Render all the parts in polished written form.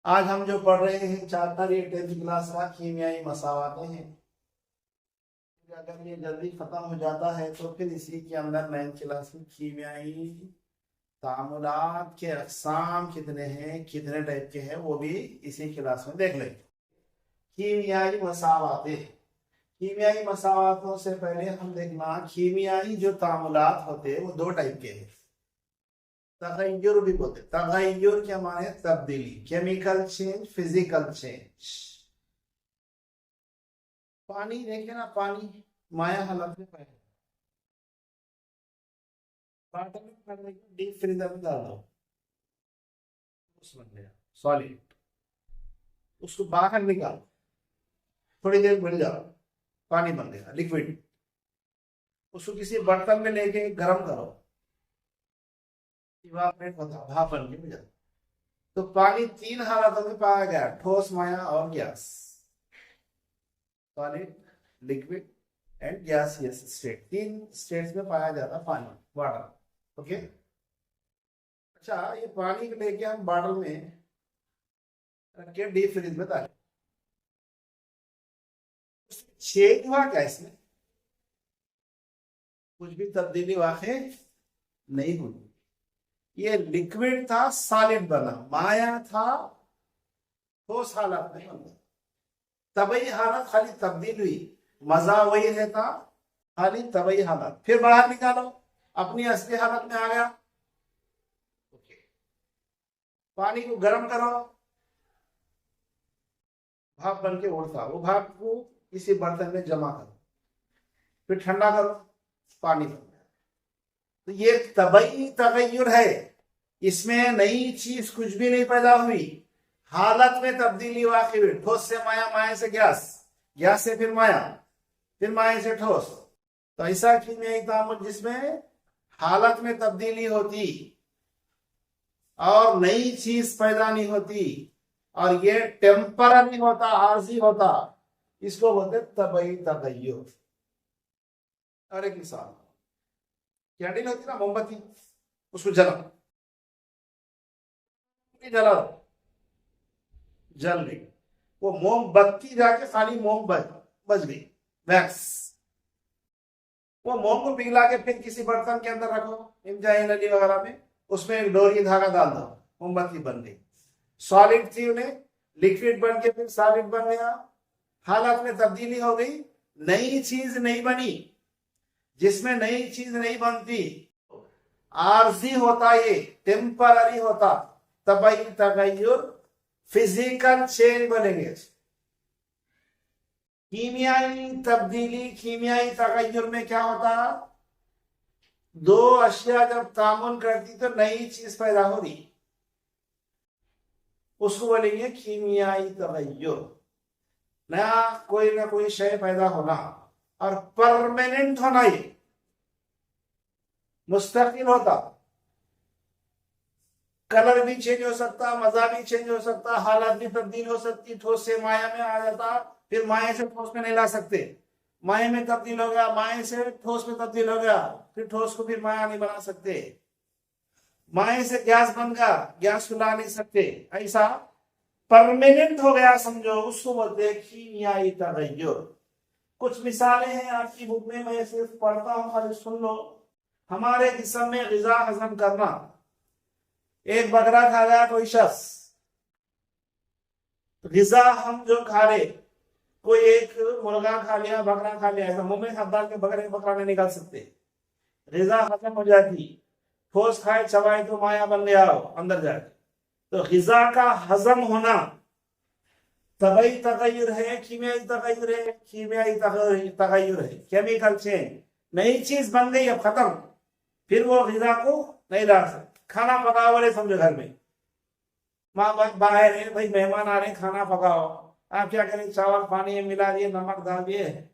आज हम जो पढ़ रहे हैं चैप्टर ये 10th क्लास का कीमियाई मसावाते हैं। अगर ये जल्दी खत्म हो जाता है तो फिर इसी के अंदर 9th क्लास में कीमियाई तामुलात के अक़साम कितने हैं, कितने टाइप के हैं, वो भी इसी क्लास में देख लेंगे। कीमियाई मसावाते, कीमियाई मसावातों से पहले हम देखना कीमियाई जो तामुलात होते हैं वो दो टाइप के हैं। तगय्युर भी बोलते, तगय्युर क्या माने तब्दीली, केमिकल चेंज, फिजिकल चेंज। पानी देखे ना, पानी माया हालत में पहले बॉटल में भरने के डीप फ्रीजर में डाल दो, उस बन गया सॉलिड। उसको बाहर निकालो, थोड़ी देर मिल जाओ, पानी बन गया लिक्विड। उसको किसी बर्तन में लेके गर्म करो, इवापोरेट होता, भाप बन के मिल जाता। तो पानी तीन हालतों में पाया गया, ठोस, माया और gas. Solid, liquid and gaseous state, तीन स्टेट्स में पाया जाता पानी, वाटर। ओके। अच्छा, ये पानी को लेके हम बॉटल में रख के डीप फ्रीज में डालें, चेंज हुआ क्या इसमें? कुछ भी तब्दीली वाकई नहीं हुई। ये लिक्विड था, सॉलिड बना, माया था, ठोस हालत में बना। तबई हालत खाली तब्दील हुई, मजा वही रहता, खाली तबई हालत। फिर बाहर निकालो, अपनी असली हालत में आ गया। ओके। पानी को गर्म करो, भाप बन के उड़ता, वो भाप को किसी बर्तन में जमा करो, फिर ठंडा करो, पानी बन गया। तो ये तबई तगय्युर है, इसमें नई चीज कुछ भी नहीं पैदा हुई, हालत में तब्दीली वाकई हुई। ठोस से माया, माया से गैस, गैस से फिर माया, फिर माया से ठोस। तो ऐसा कीमियाई तामुल जिसमें हालत में तब्दीली होती और नई चीज पैदा नहीं होती, और ये टेम्पररी होता, आरजी होता, इसको बोलते तबई तगय्युर। और एक मिसाल, कैंडल होती ना, मोमबत्ती, उसको जलाओ, जलाओ, जल गई, वो मोमबत्ती जाके खाली मोम बच गई, वैक्स। वो मोम को पिघला के फिर किसी बर्तन के अंदर रखो, इमजाई नली वगैरह में, उसमें एक डोरी धागा डाल दो, मोमबत्ती बन गई। सॉलिड थी, उन्हें लिक्विड बन के फिर सॉलिड बन गया, हालत में तब्दीली हो गई, नई चीज नहीं बनी। जिसमें नई चीज नहीं बनती, आरजी होता, ये टेम्पररी होता, तबई तगय्युर, फिजिकल चेंज बनेंगे। कीमियाई तब्दीली, कीमियाई तगय्युर में क्या होता, दो अशिया जब तामुन करती तो नई चीज पैदा हो रही, उसको बोलेंगे कीमियाई तगय्युर। नया कोई ना कोई शय पैदा होना, और परमानेंट होना, ये मुस्तकिल होता, कलर भी चेंज हो सकता, मजा भी चेंज हो सकता, हालत भी तब्दील हो सकती, ठोस से माया में आ जाता, फिर माया से ठोस में नहीं ला सकते, माया में तब्दील हो गया, माया से ठोस में तब्दील हो गया, फिर ठोस को फिर माया नहीं बना सकते, माया से गैस बन गया, गैस को ला नहीं सकते, ऐसा परमानेंट हो गया समझो, उसको बोलते हैं कीमियाई तगय्युर। कुछ मिसालें हैं आपकी बुक में, मैं सिर्फ पढ़ता हूं, खाली सुन लो। हमारे जिस्म में ग़िज़ा हजम करना, एक बकरा खा गया कोई शख्स, ग़िज़ा हम जो खा रहे, कोई एक मुर्गा खा लिया, बकरा खा लिया, ऐसा मुंह में हाथ डाल के बकरा नहीं निकाल सकते, ग़िज़ा खत्म हो जाती। ठोस खाए, चबाए तो माया बन गया हो अंदर जाके। तो ग़िज़ा का हजम होना तबई तगय्युर है, कीमियाई तगय्युर है, कीमियाई तगय्युर है, केमिकल चेंज। नई चीज बन गई, अब खत्म, फिर वो ग़िज़ा को नहीं ला सकते। खाना पकाओ बोले, समझो घर में माँ बाप बाहर है, भाई मेहमान आ रहे, खाना पकाओ, आप क्या करें, चावल पानी में मिला दिए, नमक डाल दिए,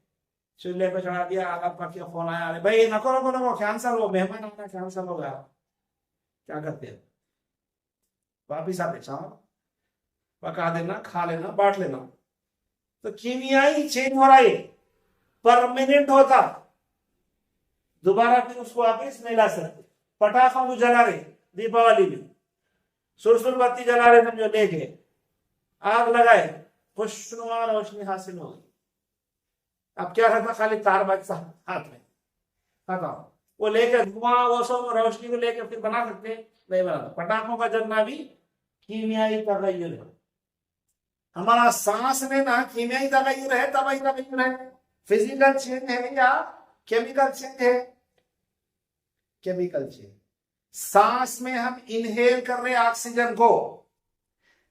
चूल्हे पे चढ़ा दिया, आधा पक के फोन आया, अरे भाई नको नको नको, कैंसर हो, मेहमान आना कैंसर हो गया। क्या करते हैं, वापिस आते, चावल पका देना, खा लेना, बांट लेना। तो कीमियाई चेंज हो रहा है, परमानेंट होता, दोबारा फिर उसको वापिस नहीं ला सकते। पटाखा को जला रहे दीपावली में, सुरसुर बत्ती जला रहे समझो लेके, आग लगाए, खुशनुमा रोशनी हासिल हो गई। अब क्या रहता, खाली तार बचता हाथ में, खत्म। वो लेकर धुआं वो सब रोशनी को लेकर फिर बना सकते, नहीं बना। पटाखों का जलना भी कीमियाई तगय्युर है। हमारा सांस में ना कीमियाई तगय्युर है, तबाही तगय्युर है। फिजिकल चेंज है या केमिकल चेंज है? Chemical change. सांस में हम इनहेल कर रहे ऑक्सीजन को,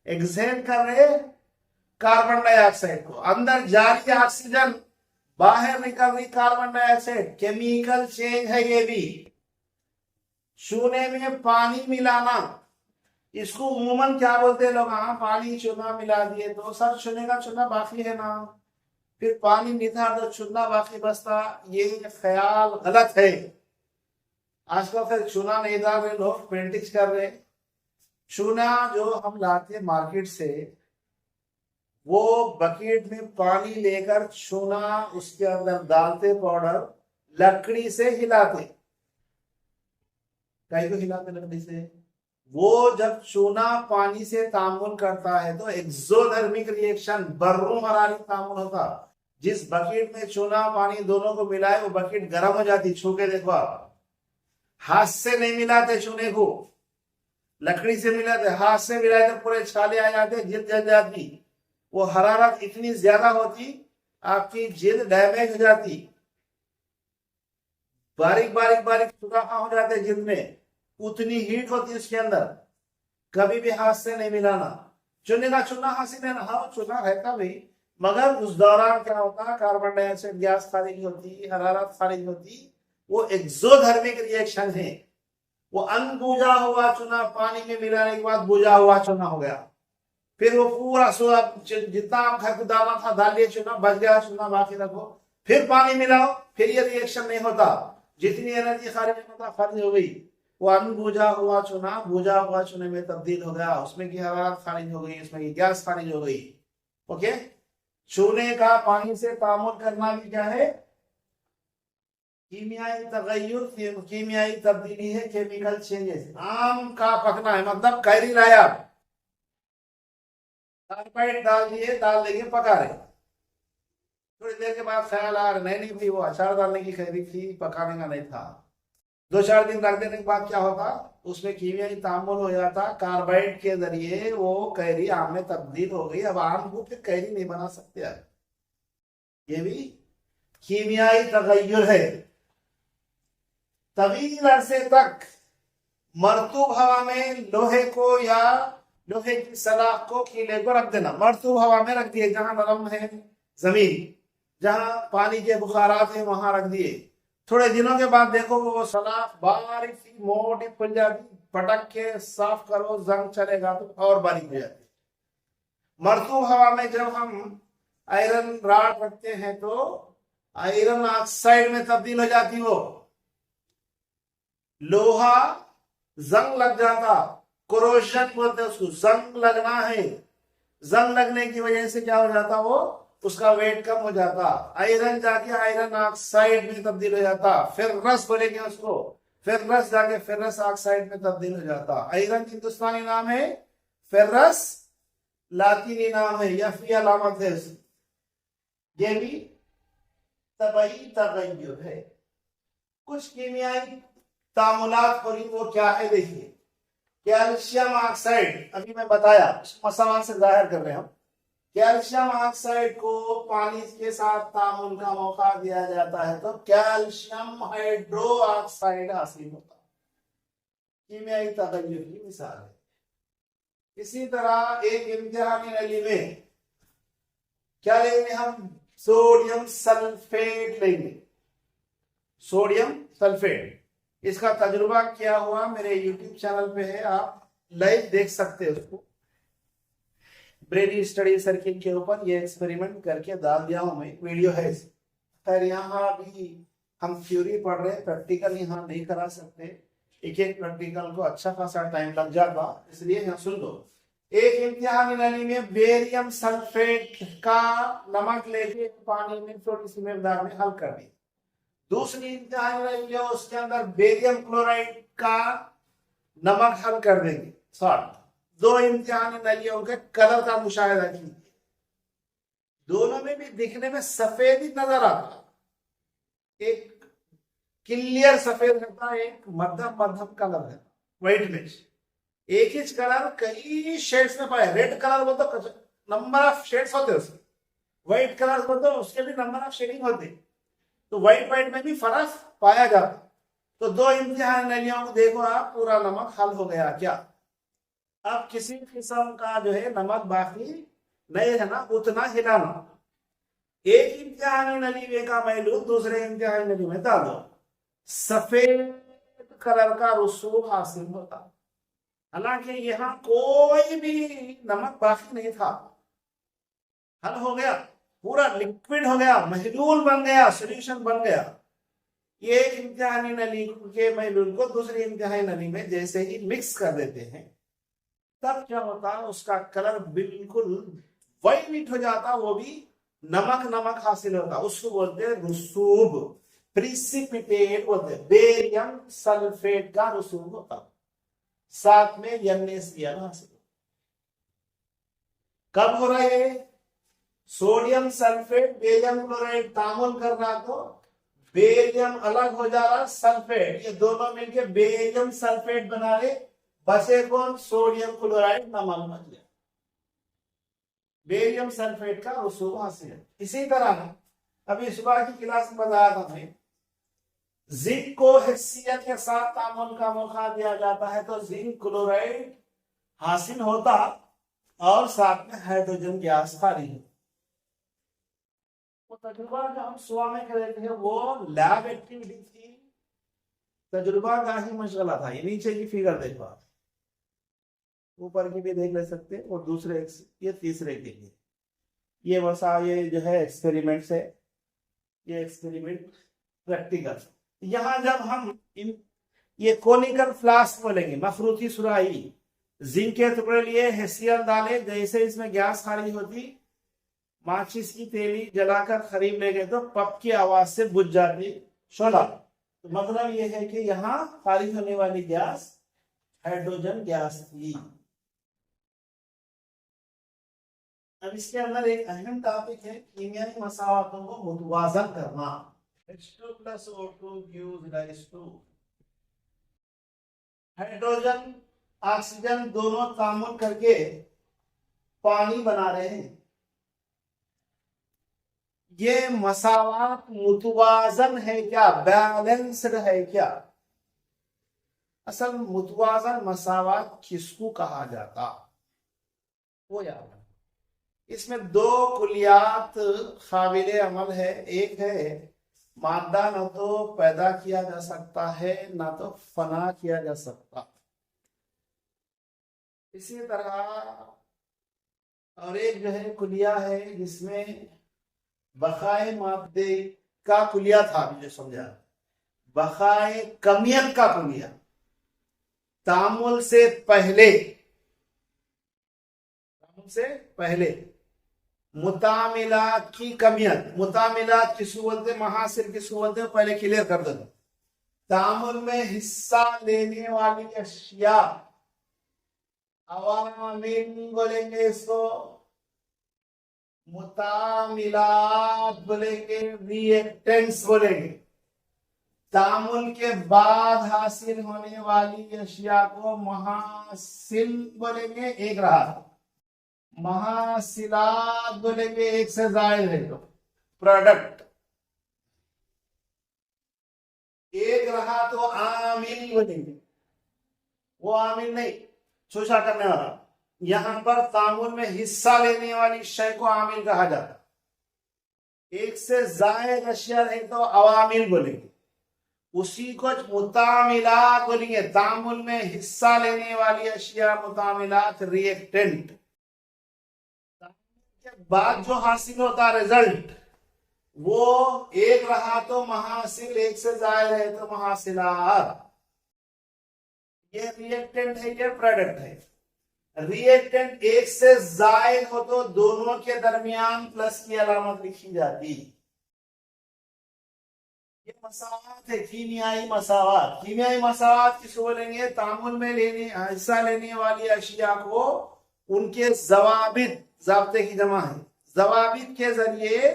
एक्सहेल कर रहे कार्बन डाइऑक्साइड को, अंदर जा रही ऑक्सीजन, बाहर निकल रही कार्बन डाइऑक्साइड, केमिकल चेंज है ये भी। चूने में पानी मिलाना, इसको उमूमन क्या बोलते हैं लोग, हाँ पानी चूना मिला दिए तो सर चूने का चूना बाकी है ना, फिर पानी निधार तो चूना बाकी बचता, ये ख्याल गलत है। आजकल फिर चूना नहीं डाल रहे लोग, पेंटिंग कर रहे। चूना जो हम लाते मार्केट से, वो बकेट में पानी लेकर चूना उसके अंदर डालते, पाउडर लकड़ी से हिलाते, कहीं को हिलाते लकड़ी से। वो जब चूना पानी से तामुल करता है तो एक्सोथर्मिक रिएक्शन, बर्रू हरारी तामुल होता। जिस बकेट में चूना पानी दोनों को मिलाए वो बकेट गर्म हो जाती। छू के देखो आप, हाथ से नहीं मिलाते चूने को, लकड़ी से मिलाते, हाथ से मिलाए तो पूरे छाले आ जाते, जिल्द जल जाती। वो हरारत इतनी ज्यादा होती, आपकी जिल्द डैमेज हो जाती, बारीक बारीक बारीक सुराखा हो जाते जिल्द में, उतनी हीट होती उसके अंदर। कभी भी हाथ से नहीं मिलाना। चूने का चूना हाथ से लेना, हाँ चूना रहता भी, मगर उस दौरान क्या होता, कार्बन डाइऑक्साइड गैस खारिज होती, हरारत खारिज होती, वो एक्सोथर्मिक रिएक्शन है। वो अनबूझा हुआ चूना पानी में मिलाने के बाद बुझा हुआ चूना हो गया। फिर वो पूरा जितना आप घर को डालना था डाल लिया, चूना बच गया, चूना बाकी रखो, फिर पानी मिलाओ, फिर ये रिएक्शन नहीं होता। जितनी एनर्जी खारिज होता खारिज हो गई। वो अनबूझा हुआ चूना बूझा हुआ चूने में तब्दील हो गया, उसमें की हरारत खारिज हो गई, उसमें की गैस खारिज हो गई। ओके, चूने का पानी से तामुल करना भी क्या है, कीमियाई तगय्युर, कीमियाई तब्दीली है, केमिकल चेंजेस। आम का पकना है, मतलब कैरी लाया, कार्बाइड डाल दिए, डाल देंगे, पका रहे, थोड़ी देर के बाद ख्याल आ रहा नहीं भाई वो अचार डालने की कैरी थी, पकाने का नहीं था। 2-4 दिन रख देने के बाद क्या होता, उसमें कीमियाई तामुल हो जाता, कार्बाइड के जरिए वो कैरी आम में तब्दील हो गई। अब आम को फिर कैरी नहीं बना सकते आप, ये भी कीमियाई तगय्युर है। तवील अरसे तक मरतूब हवा में लोहे को या लोहे की सलाख को, कीले को रख देना, मरतूब हवा में रख दिए, जहां नरम है जमीन, जहां पानी के बुखारात है वहां रख दिए। थोड़े दिनों के बाद देखो वो सलाख बारीक सी मोटी खुल जाती, पटक के साफ करो, जंग चलेगा तो और बारीक हो जाती। मरतूब हवा में जब हम आयरन रॉड रखते हैं तो आयरन ऑक्साइड में तब्दील हो जाती, वो लोहा जंग लग जाता, कोरोजन बोलते हैं उसको, जंग लगना है। जंग लगने की वजह से क्या हो जाता, वो उसका वेट कम हो जाता, आयरन जाके आयरन ऑक्साइड में तब्दील हो जाता, फिर रस बोलेंगे उसको, फिर रस जाके फेरस ऑक्साइड में तब्दील हो जाता। आयरन हिंदुस्तानी नाम है, फेरस लातीनी नाम है, या फी अलामत है। ये भी तबई तगय्युर है। कुछ कीमियाई तामुलात हो रही, वो क्या है देखिए। कैल्शियम ऑक्साइड, अभी मैं बताया, मसाला से जाहिर कर रहे हैं हम। कैल्शियम ऑक्साइड को पानी के साथ तामुल का मौका दिया जाता है तो कैल्शियम हाइड्रो ऑक्साइड हासिल होता है। कीमियाई तगय्युर की मिसाल है। इसी तरह एक इम्तिहानी नली में क्या लेंगे हम, सोडियम सल्फेट लेंगे, सोडियम सल्फेट। इसका तजुर्बा क्या हुआ मेरे YouTube चैनल पे है, आप लाइव देख सकते हैं उसको। ब्रेडी स्टडी सर्किल के ऊपर ये एक्सपेरिमेंट करके डाल दिया हूं मैं, वीडियो है। खैर यहाँ भी हम थ्योरी पढ़ रहे हैं, प्रैक्टिकल यहाँ नहीं करा सकते, एक एक प्रैक्टिकल को अच्छा खासा टाइम लग जाता, इसलिए यहाँ सुन लो। एक इम्तिहानी नली में बेरियम सल्फेट का नमक लेके पानी में थोड़ी सी मकदार में हल कर दी। दूसरी इम्तिहानी नली है उसके अंदर बेरियम क्लोराइड का नमक हल कर देंगे, सॉल्ट, दो इम्तिहानी नलियों के कलर का मुशाहिदा कीजिए, दोनों में भी दिखने में सफेद ही नजर आता, एक क्लियर सफेद रहता है, एक मध्यम मध्यम कलर है व्हाइट में। एक ही कलर कई शेड्स में पाए, रेड कलर बोलते तो नंबर ऑफ शेड्स होते उसके, व्हाइट कलर बोलते उसके भी नंबर ऑफ शेडिंग होते, तो व्हाइट व्हाइट में भी फर्क पाया जाता। तो दो इम्तिहान नलियों को देखो आप, पूरा नमक हल हो गया क्या? अब किसी किस्म का जो है नमक बाकी नहीं है ना, उतना हिलाना, एक इम्तिहानी नली में का मैलूम दूसरे इम्तिहानी नली में डाल दो, सफेद कलर का रसूख हासिल होता। हालांकि यहाँ कोई भी नमक बाकी नहीं था, हल हो गया, पूरा लिक्विड हो गया, महलूल बन गया, सोल्यूशन बन गया। ये एक इम्तिहानी नली के महलूल को दूसरी इम्तिहानी नली में जैसे ही मिक्स कर देते हैं, तब क्या होता है, उसका कलर बिल्कुल वाइट हो जाता, वो भी नमक नमक हासिल होता, उसको बोलते हैं रसूब, प्रिसिपिटेट बोलते हैं, बेरियम सल्फेट का रसूब होता, साथ में NaCl हासिल। कब हो रहा है? सोडियम सल्फेट बेरियम क्लोराइड तामुल कर रहा, तो बेरियम अलग हो जा रहा, सल्फेट, ये दोनों मिलके बेरियम सल्फेट बना रहे, बचे कौन? सोडियम क्लोराइड, नमक बच गया, बेरियम सल्फेट का रसूब हासिल है। इसी तरह अभी सुबह की क्लास में बताया था मैं, जिंक को HCl के साथ तामुल का मौका दिया जाता है तो जिंक क्लोराइड हासिल होता और साथ में हाइड्रोजन गैस खाली है। वो तजुर्बा जो हम सुबह में कर रहे थे वो लैब एक्टिविटी थी, तजुर्बा का ही मशगला था। ये नीचे की फिगर देखो आप, ऊपर की भी देख ले सकते हैं, और दूसरे ये तीसरे के लिए ये वसा, ये जो है एक्सपेरिमेंट है, ये एक्सपेरिमेंट प्रैक्टिकल। यहाँ जब हम ये कोनिकल फ्लास्क बोलेंगे, मखरूती सुराही, जिंक के टुकड़े लिए HCl डाले, जैसे इसमें गैस खाली होती, माचिस की तेली जलाकर खरीद ले गए तो पप की आवाज से बुझ जाती शोला। तो मतलब ये है कि यहाँ खाली होने वाली गैस हाइड्रोजन गैस थी। अब इसके अंदर एक अहम टॉपिक है कीमियाई मसावातों को मुतवाजन करना। H2 plus O2 gives rise to, hydrogen oxygen दोनों तामुल करके पानी बना रहे हैं, ये मसावात मुतवाजन है क्या, बैलेंस्ड है क्या? असल मुतवाजन मसावात किसको कहा जाता वो याद, इसमें दो कुलियात काबिल अमल है। एक है मादा न तो पैदा किया जा सकता है ना तो फना किया जा सकता, इसी तरह और एक जो है कुलिया है जिसमें बकाए मादे का कुलिया था, मुझे समझा, बकाए कमियत का कुलिया, तामुल से पहले मुतामिलात की कमियत, मुतामिलात किसको बोलते, महासिर किसको बोलते, पहले क्लियर कर दो। तामुल में हिस्सा लेने वाली अशिया, अवामिल बोलेंगे इसको, मुतामिलात बोलेंगे, रिएक्टेंट्स बोलेंगे। तामुल के बाद हासिल होने वाली अशिया को महासिल बोलेंगे, एक रहा, महासिलात बोलेंगे, एक से जायद है तो प्रोडक्ट, एक रहा तो आमिल बोलेंगे, वो आमिल नहीं शोषा करने वाला। यहां पर तामुल में हिस्सा लेने वाली शय को आमिल कहा जाता, एक से जायद अशिया है तो अवामिल बोलेंगे, उसी को मुतामिलात बोलेंगे। तामुल में हिस्सा लेने वाली अशिया मुतामिलात, रिएक्टेंट। के बाद जो हासिल होता रिजल्ट वो एक रहा तो महासिल, एक से जायद है तो महासिलात। ये रिएक्टेंट है, ये प्रोडक्ट है। रिएक्टेंट एक से जायद हो तो दोनों के दरमियान प्लस की अलामत लिखी जाती, ये मसावात है, कीमियाई मसावात। कीमियाई मसावात किसको बोलेंगे? तामुल में हिस्सा लेने वाली अशिया को उनके जवाबित, जाब्ते की जमा है, जवाबित के जरिए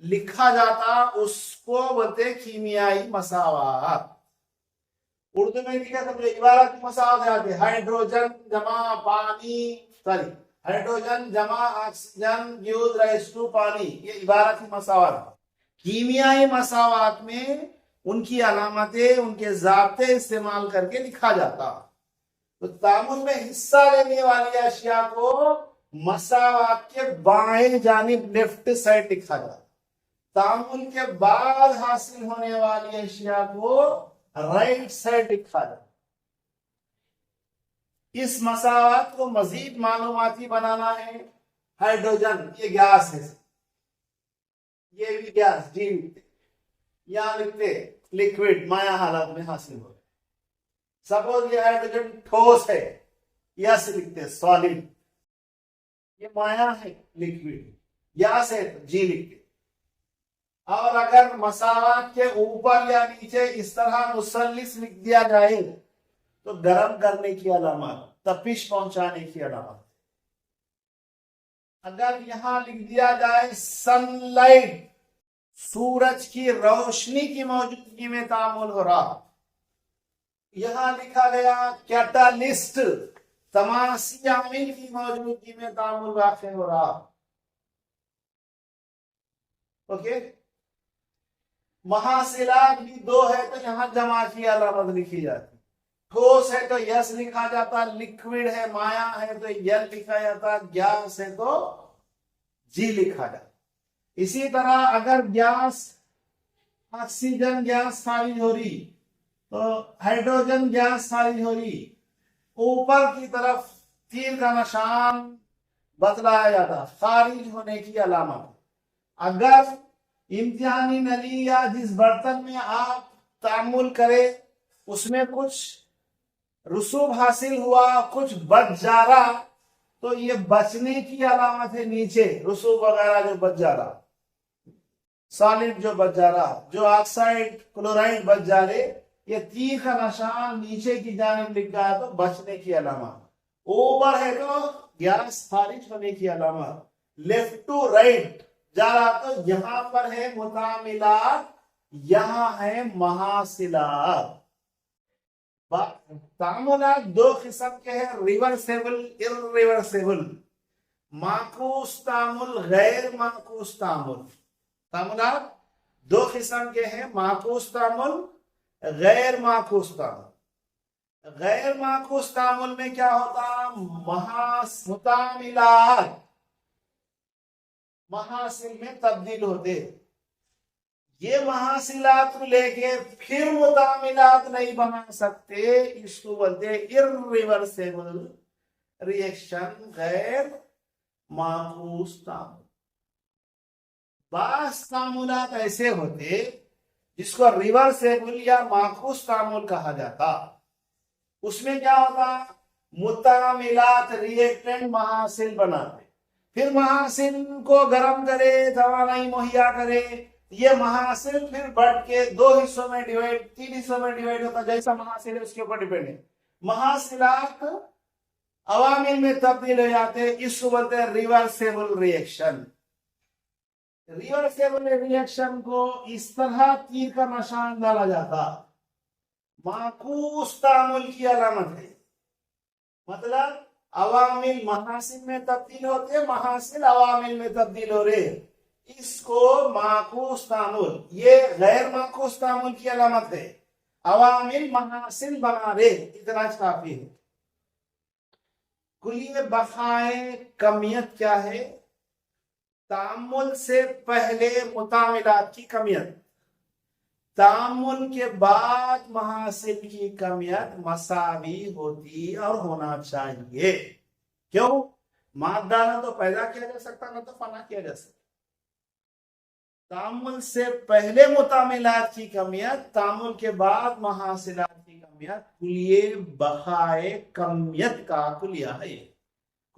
लिखा जाता, उसको बोलते कीमियाई मसावात। उर्दू में लिखा तो इबारत की मसावत आते, हाइड्रोजन जमा पानी, सॉरी हाइड्रोजन जमा ऑक्सीजन यूज राइज टू पानी, ये इबारत की मसावत। कीमियाई मसावत में उनकी अलामतें, उनके जाब्ते इस्तेमाल करके लिखा जाता। तो तामुल में हिस्सा लेने वाली अशिया को मसावत के बाएं जानिब, लेफ्ट साइड लिखा जाता। तामुल के बाद हासिल होने वाली अशिया को राइट साइड लिखा जाता। इस मसावत को मजीद मालूमाती बनाना है। हाइड्रोजन ये गैस है, ये भी गैस, जी लिखते, यहां लिखते लिक्विड, माया हालत में हासिल हो। सपोज ये हाइड्रोजन ठोस है, यस लिखते सॉलिड, ये माया है लिक्विड, गैस है तो जी लिखते। और अगर मसावत के ऊपर या नीचे इस तरह मुसल्लिस लिख दिया जाए तो गर्म करने की अलामत, तपिश पहुंचाने की अलामत। अगर यहां लिख दिया जाए सनलाइट, सूरज की रोशनी की मौजूदगी में तामुल हो रहा, यहां लिखा गया कैटालिस्ट, तमासी अमील की मौजूदगी में तामुल वाक़ हो रहा। ओके, महासिलात भी दो है तो यहां जमा की अलामत लिखी जाती। ठोस है तो यस लिखा जाता, लिक्विड है, माया है तो यल लिखा जाता, गैस है तो जी लिखा जाता। इसी तरह अगर गैस, ऑक्सीजन गैस खारिज हो रही तो हाइड्रोजन गैस खारिज हो रही, ऊपर की तरफ तीर का निशान बतलाया जाता, खारिज होने की अलामत। अगर इम्तिहानी नली या जिस बर्तन में आप तामुल करें उसमें कुछ रसूब हासिल हुआ, कुछ बच जा रहा, तो ये बचने की अलामत है। नीचे रसूब वगैरह जो बच जा रहा, सॉलिड जो बच जा रहा, जो ऑक्साइड क्लोराइड बच जा रहे, ये तीर का निशान नीचे की जानिब लिख गया तो बचने की अलामत। ऊपर है तो गैस खारिज होने की अलामत। लेफ्ट टू राइट जा रहा तो यहां पर है मुतामिलात, यहां है महासिलात। तामुलात दो किस्म के हैं, रिवर्सेबल, इरिवर्सेबल। माकूस तामुल, गैर माकूस तामुल। तामुलात दो किस्म के हैं, माकूस तामुल, गैर माकूस तामुल। गैर माकूस तामुल में क्या होता? मुतामिलात महासिल में तब्दील होते। ये महासिलात लेके फिर मुतामिलात नहीं बना सकते, इसको बोलते इरिवर्सेबल रिएक्शन, गैर माकूस तामुल। बास तामुलात ऐसे होते जिसको रिवर्सेबल या माकूस तामुल कहा जाता। उसमें क्या होता? मुतामिलात रिएक्टेंट महासिल बनाते, फिर महासिल को गर्म करे, तवानाई मुहैया करे, ये महासिल फिर बढ़ के दो हिस्सों में डिवाइड, तीन हिस्सों में डिवाइड होता, जैसा महासिल है उसके ऊपर डिपेंड है। महासिलात अवामिल में तब्दील हो जाते, इसको बोलते हैं रिवर्सेबल रिएक्शन। रिवर्सेबल रिएक्शन को इस तरह तीर का निशान डाला जाता, माकूस तामुल की अलामत है। मतलब अवामिल महासिल में तब्दील होते, महासिल अवामिल में तब्दील हो रहे, इसको माकूस तामुल, ये गैर माकूस तामुल की अलामत है। अवामिल महासिल बना रहे, इतना काफी है। कुलिये बकाए कमियत क्या है? तामुल से पहले मुतामिलात की कमियत, तामुल के बाद महासिल की कमियत मसावी होती और होना चाहिए। क्यों? मादा ना तो पैदा किया जा सकता, ना तो फना किया जा सकता। तामुल से पहले मुतामिलात की कमियत, तामुल के बाद महासिलात की कमियत, कुलिये बकाए कमियत का कुलिया है।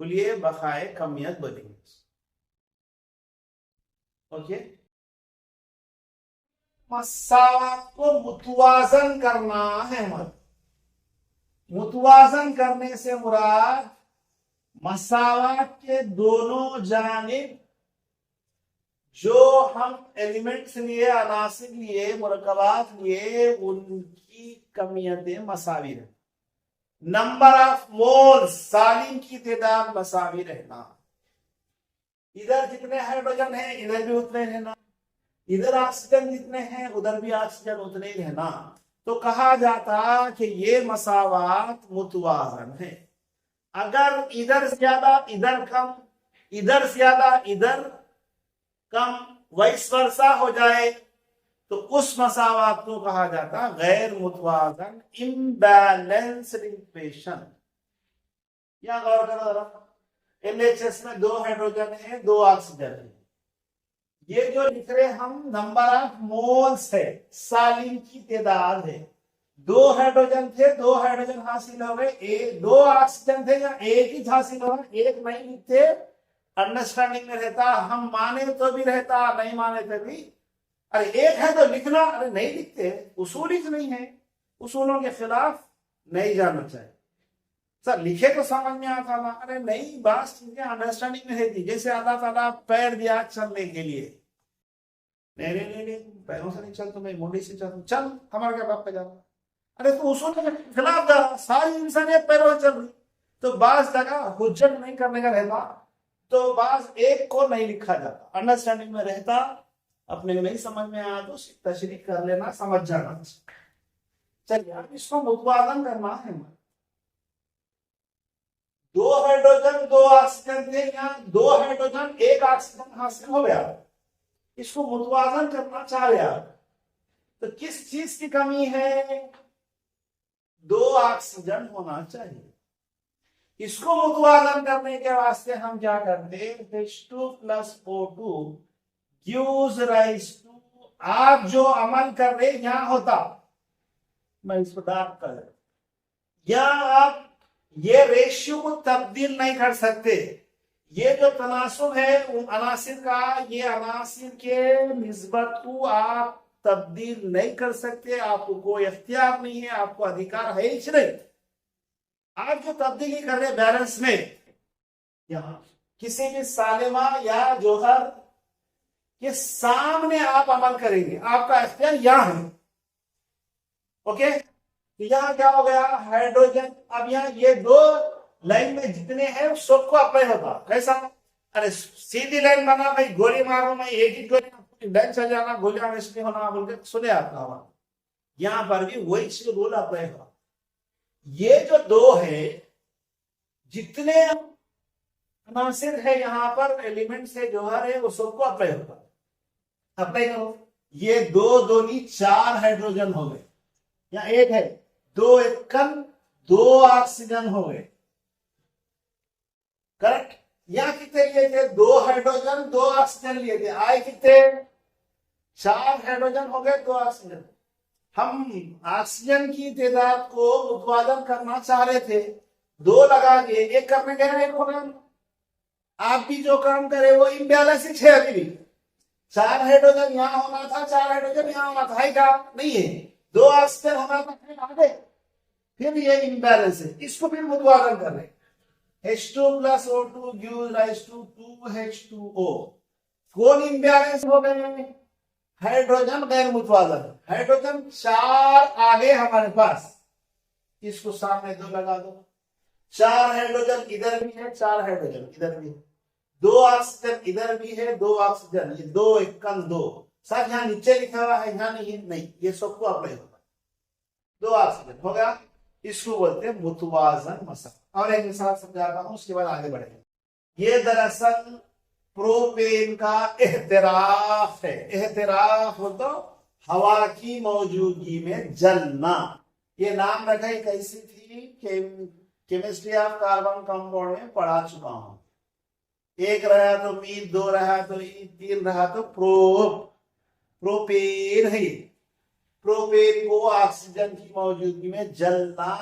कुलिये बकाए कमियत बनेगी। ओके, मसावत को मुतवाजन करना है। मुतवाजन करने से मुराद मसावत के दोनों जानिब जो हम एलिमेंट्स लिए, अनासिर लिए, मुरकबात लिए, उनकी कमियतें मसावी रहना। नंबर ऑफ मोल्स, सालिन की तादाद मसावी रहना। इधर जितने हाइड्रोजन हैं इधर भी उतने रहना, इधर ऑक्सीजन जितने हैं उधर भी ऑक्सीजन उतने ही रहना। तो कहा जाता कि ये मसावात मुतवाजन है। अगर इधर ज्यादा इधर कम, इधर ज्यादा इधर कम, वाइस वर्सा हो जाए तो उस मसावात को कहा जाता गैर मुतवाजन, इम्बैलेंस्ड इक्वेशन। या गौर करो जरा, एलएचएस में 2 हाइड्रोजन है 2 ऑक्सीजन है। ये जो लिख रहे हम नंबर ऑफ मोल्स है, सालिन की तादाद है। 2 हाइड्रोजन थे 2 हाइड्रोजन हासिल हो गए, 2 ऑक्सीजन थे या एक ही हासिल हो गए, एक नहीं लिखते। अंडरस्टैंडिंग में रहता, हम माने तो भी रहता, नहीं माने तो भी, अरे एक है तो लिखना, अरे नहीं लिखते, उसूल ही नहीं है, उसूलों के खिलाफ नहीं जाना चाहिए। सर लिखे तो समझ में आता था, अरे नहीं बात चीजें अंडरस्टैंडिंग में रहती। जैसे अल्लाह ताला पैर दिया चलने के लिए, नहीं नहीं नहीं पैरों से नहीं चल, तुम्हें मुंडी से चल, चल हमारे क्या बाप पे जा, अरे तो उसूल के खिलाफ जा रहा, सारी इंसानियत पैरों से चल रही। तो बास जगह हुज्जत नहीं करने का रहता, तो बास एक को नहीं लिखा जाता, अंडरस्टैंडिंग में रहता। अपने नहीं समझ में आया तो तशरीह कर लेना, समझ जाना। चलिए अब इसको मुतवाजन करना है। 2 हाइड्रोजन 2 ऑक्सीजन थे, यहाँ 2 हाइड्रोजन 1 ऑक्सीजन हासिल हो गया, इसको मुतवाजन करना चाह रहे आप, तो किस चीज की कमी है? 2 ऑक्सीजन होना चाहिए। इसको मुतवाजन करने के वास्ते हम क्या करते हैं? H2 + O2 gives rise to, आप जो अमल कर रहे यहां होता, मैं इसको डार्क कर, या आप ये रेशियो को तब्दील नहीं कर सकते। ये जो तनासुब है उन अनासिर का, ये अनासिर के निस्बत को आप तब्दील नहीं कर सकते, आपको कोई इख्तियार नहीं है, आपको अधिकार है ही नहीं। आप जो तब्दीली कर रहे बैलेंस में, यहां किसी भी सालिमा या जोहर के सामने आप अमल करेंगे, आपका इख्तियार यहां है। ओके, तो यहां क्या हो गया? हाइड्रोजन, अब यहाँ ये 2 लाइन में जितने हैं सबको अप्लाई होगा। कैसा? अरे सीधी लाइन बना भाई, गोली मारो, मैं एक ही गोली लाइन चल जाना, गोलियां वेस्ट नहीं होना बोल के सुने आपका आवाज। यहां पर भी वही रूल अप्लाई होगा। ये जो 2 है, जितने अनासिर है यहाँ पर, एलिमेंट्स है, जोहर है, वो सबको अप्लाई होगा। अप्लाई करो, ये 2 दूनी 4 हाइड्रोजन हो गए, या 1 है, 2 एकम 2 ऑक्सीजन हो गए, करेक्ट। यहां कितने लिए थे? 2 हाइड्रोजन 2 ऑक्सीजन लिए थे, आए कितने? 4 हाइड्रोजन हो गए 2 ऑक्सीजन। हम ऑक्सीजन की तादाद को उत्पादन करना चाह रहे थे, 2 लगा दिए, 1 करने गए 1 हो गया। आप भी जो काम करे वो इम्बैलेंस है। अभी भी 4 हाइड्रोजन यहां होना था, 4 हाइड्रोजन यहां होना था, है क्या? नहीं है। 2 ऑक्सीजन होना था, फिर आगे, फिर ये इम्बैलेंस है, इसको फिर मुतवाजन कर रहे। H2 + O2 gives rise to 2H2O। कौन इम्बैलेंस हो गए? हाइड्रोजन गैर मुतवाजन। हाइड्रोजन 4 आगे हमारे पास, इसको सामने 2 लगा दो। 4 हाइड्रोजन इधर भी है, 4 हाइड्रोजन इधर भी है, 2 ऑक्सीजन इधर भी है, 2 ऑक्सीजन, ये 2 एकम 2। सर यहाँ नीचे लिखा हुआ है, यहाँ नहीं, ये सबको अप्लाई होगा। 2 ऑक्सीजन हो गया, इसको बोलते हैं मुतवाजन मसाला। और एक मिसाल समझाता हूं, उसके बाद आगे बढ़ेंगे। ये दरअसल प्रोपेन का एहतिराफ है। एहतिराफ तो हवा की मौजूदगी में जलना। ये नाम रखा है, कैसी थी? केमिस्ट्री ऑफ कार्बन कंपाउंड में पढ़ा चुका हूं। 1 रहा तो मीन, 2 रहा तो ई, 3 रहा तो प्रोपेन है। प्रोपेन को ऑक्सीजन की मौजूदगी में जलना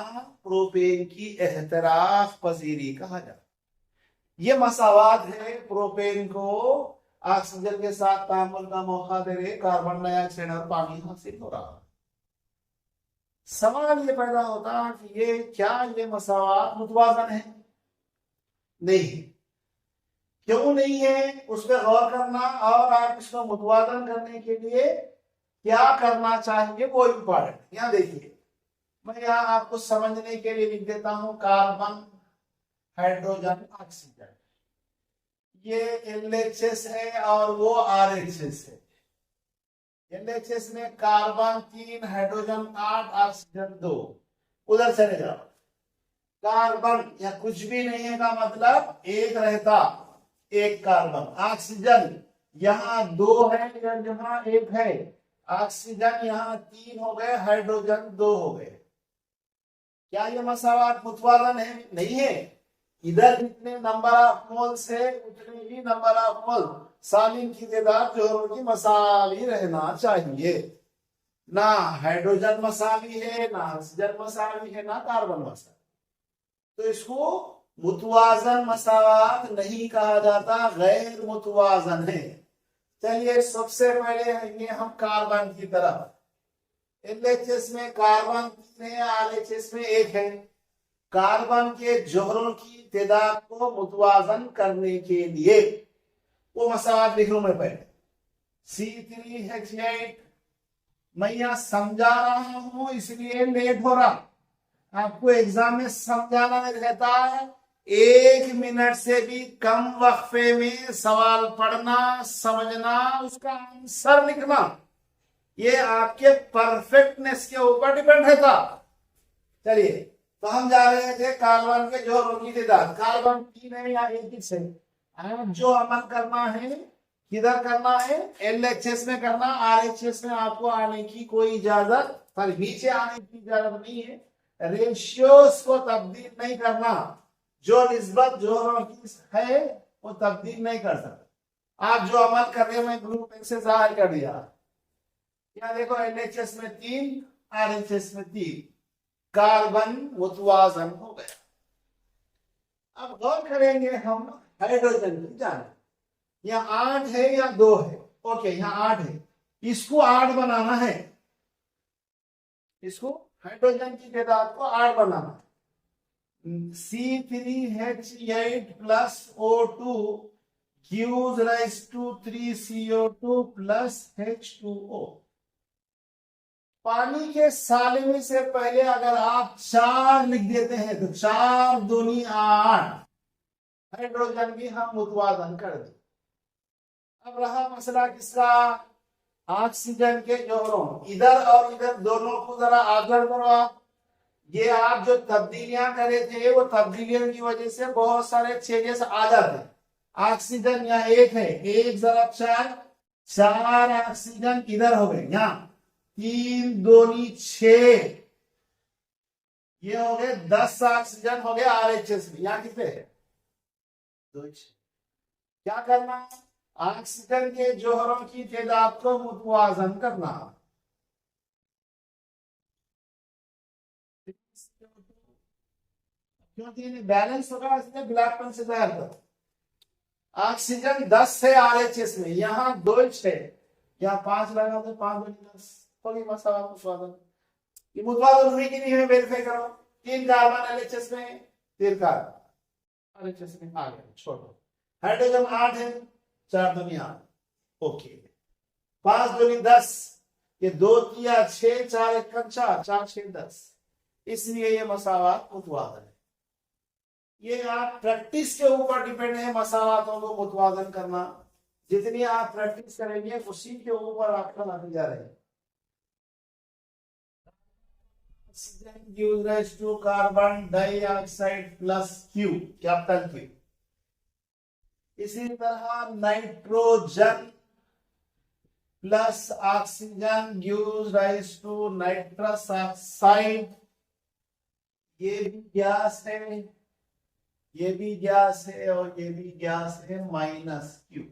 प्रोपेन की एहतिराफ पजीरी कहा जाता है। ये मसावात है प्रोपेन को ऑक्सीजन के साथ तामुल का मौका दे रहे कार्बन डाइऑक्साइड और पानी हासिल हो रहा है। सवाल ये पैदा होता कि ये क्या ये मसावात मुतवाजन है? नहीं। क्यों नहीं है उस पर गौर करना, और आप इसको मुतवाजन करने के लिए क्या करना चाहिए वो इम्पोर्टेंट। यहाँ देखिए, मैं यहाँ आपको समझने के लिए लिख देता हूं कार्बन, हाइड्रोजन, ऑक्सीजन। ये LHS है और वो RHS है। LHS में कार्बन 3, हाइड्रोजन 8, ऑक्सीजन 2। उधर चले जाओ, कार्बन या कुछ भी नहीं है का मतलब एक रहता, एक कार्बन। ऑक्सीजन यहाँ 2 है या यहाँ 1 है, ऑक्सीजन यहाँ 3 हो गए, हाइड्रोजन 2 हो गए। क्या ये मसावात मुतवाजन है? नहीं है। इधर जितने नंबर ऑफ मोल्स है उतने ही नंबर ऑफ मोल सालिन की तादाद जोड़ों की मसावी रहना चाहिए। ना हाइड्रोजन मसावी है, ना ऑक्सीजन मसावी है, ना कार्बन मसावी। तो इसको मुतवाजन मसावात नहीं कहा जाता, गैर मुतवाजन है। चलिए सबसे पहले आएंगे हम कार्बन की तरफ। LHS में कार्बन कितने हैं? RHS में 1 है। कार्बन के जोहरों की तादाद को मुतवाजन करने के लिए वो मसावात लिख लू मैं पहले। C3H8 मैं यहां समझा रहा हूं इसलिए लेट हो रहा, आपको एग्जाम में समझाना नहीं रहता है। 1 मिनट से भी कम वक्फे में सवाल पढ़ना, समझना, उसका आंसर लिखना, ये आपके परफेक्टनेस के ऊपर डिपेंड रहता। चलिए, तो हम जा रहे थे कार्बन के जोड़ों की तादाद। कार्बन 3 है या 1 है। आप जो अमल करना है किधर करना है? LHS में करना। RHS में आपको आने की कोई इजाजत, पर नीचे आने की इजाजत नहीं है। रेशियोस को तब्दील नहीं करना, जो निस्बत जोड़ों की है वो तब्दील नहीं कर सकते। आप जो अमल कर रहे हैं मैं ग्रुप से जाहिर कर दिया। यहाँ देखो LHS में 3, RHS में 3, कार्बन मुतवाजन हो गया। अब गौर करेंगे हम हाइड्रोजन की जाने। यहाँ 8 है या 2 है? ओके, यहाँ 8 है, इसको 8 बनाना है। इसको हाइड्रोजन की तादाद को 8 बनाना है। C3H8 plus O2 gives rise to 3CO2 plus H2O। पानी के सालिनी से पहले अगर आप 4 लिख देते हैं तो 4 दूनी 8, हाइड्रोजन की हम मुतवाजन कर दें। अब रहा मसला किसका? ऑक्सीजन के जोड़ों। इधर और इधर दोनों को जरा आगे करो आप। ये आप जो तब्दीलियां करे थे वो तब्दीलियों की वजह से बहुत सारे चेंजेस आ जाते। ऑक्सीजन यहाँ 1 है, 1 जरा 4 ऑक्सीजन इधर हो गए। यहाँ 3 दूनी 6, ये हो गए 10 ऑक्सीजन हो गए RHS में। यहाँ कितने है? 2। क्या करना है? ऑक्सीजन के जोहरों की तादाद को मुतवाजन करना। क्योंकि बैलेंस होगा इसलिए ब्लैक पेन से जाहिर करो। ऑक्सीजन 10 है RHS में, यहाँ 2 है, यहाँ 5 लगा तो 5 2 10 होगी मसावा मुतवाजन। ये मुतवाजन हुई कि नहीं हुई वेरीफाई करो। 3 कार्बन LHS में, 3 कार्बन RHS में आ गया, छोड़ो। हाइड्रोजन 8 है, 4 दूनी 8, ओके। 5 दूनी 10, ये 2 किया 6, 4 1 4, 4 6 10, इसलिए ये मसावात मुतवाजन है। ये आप प्रैक्टिस के ऊपर डिपेंड है मसावातों को मुतवाजन करना। जितनी आप प्रैक्टिस करेंगे उसी के ऊपर आपका नतीजा रहेगा। Oxygen gives rise to carbon dioxide plus Q, capital Q। इसी तरह nitrogen plus oxygen gives rise to nitrous oxide. ये भी गैस है, ये भी गैस है और ये भी गैस है, -Q।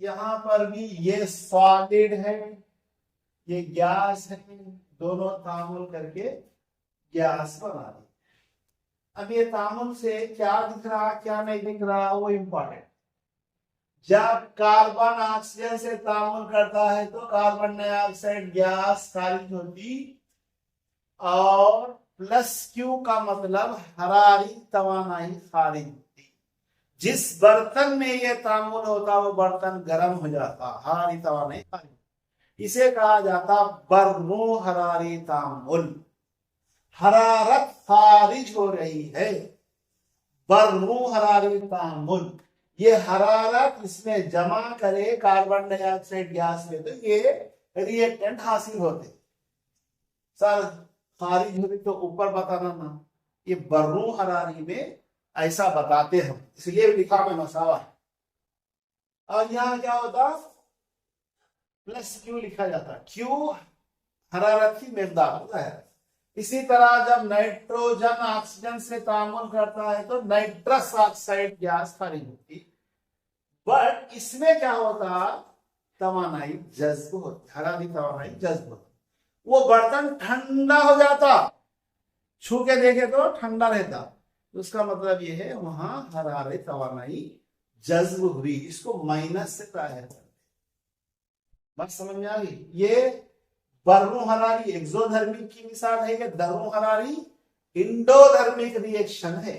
यहां पर भी ये सॉलिड है, ये गैस है, दोनों तामुल करके गैस बना दी। अब ये तामुल से क्या दिख रहा क्या नहीं दिख रहा वो इंपॉर्टेंट। जब कार्बन ऑक्सीजन से तामुल करता है तो कार्बन डाइऑक्साइड गैस खारिज होती और प्लस क्यू का मतलब हरारी तवानाई खारिज होती। जिस बर्तन में ये तामुल होता वो बर्तन गर्म हो जाता, हरारी तवानाई खारिज। इसे कहा जाता बर्रू हरारी तामुल। हरारत खारिज हो रही है, बर्रू हरारी तामुल। ये हरारत इसमें जमा करे कार्बन डाइऑक्साइड गैस में, तो ये रिएक्टेंट हासिल होते। सर खारिज होती तो ऊपर बताना ना, ये बर्रू हरारी में ऐसा बताते हम, इसलिए लिखा में मसावा है। और यहाँ क्या होता, प्लस क्यू लिखा जाता, क्यू हरारत की मिकदार होता है। इसी तरह जब नाइट्रोजन ऑक्सीजन से तामुल करता है तो नाइट्रस ऑक्साइड गैस खारिज होती। बट इसमें क्या होता, तवानाई जज्ब होती, हरारी तवानाई जज्ब होती। वो बर्तन ठंडा हो जाता, छू के देखे तो ठंडा रहता, उसका मतलब ये है वहां हरारे तवानाई जज्ब हुई। इसको माइनस से प्राय करते। बात समझ में आ गई। ये बर्रू हरारी एक्सोधर्मिक की मिसाल है कि दर्रू हरारी इंडोधर्मिक रिएक्शन है।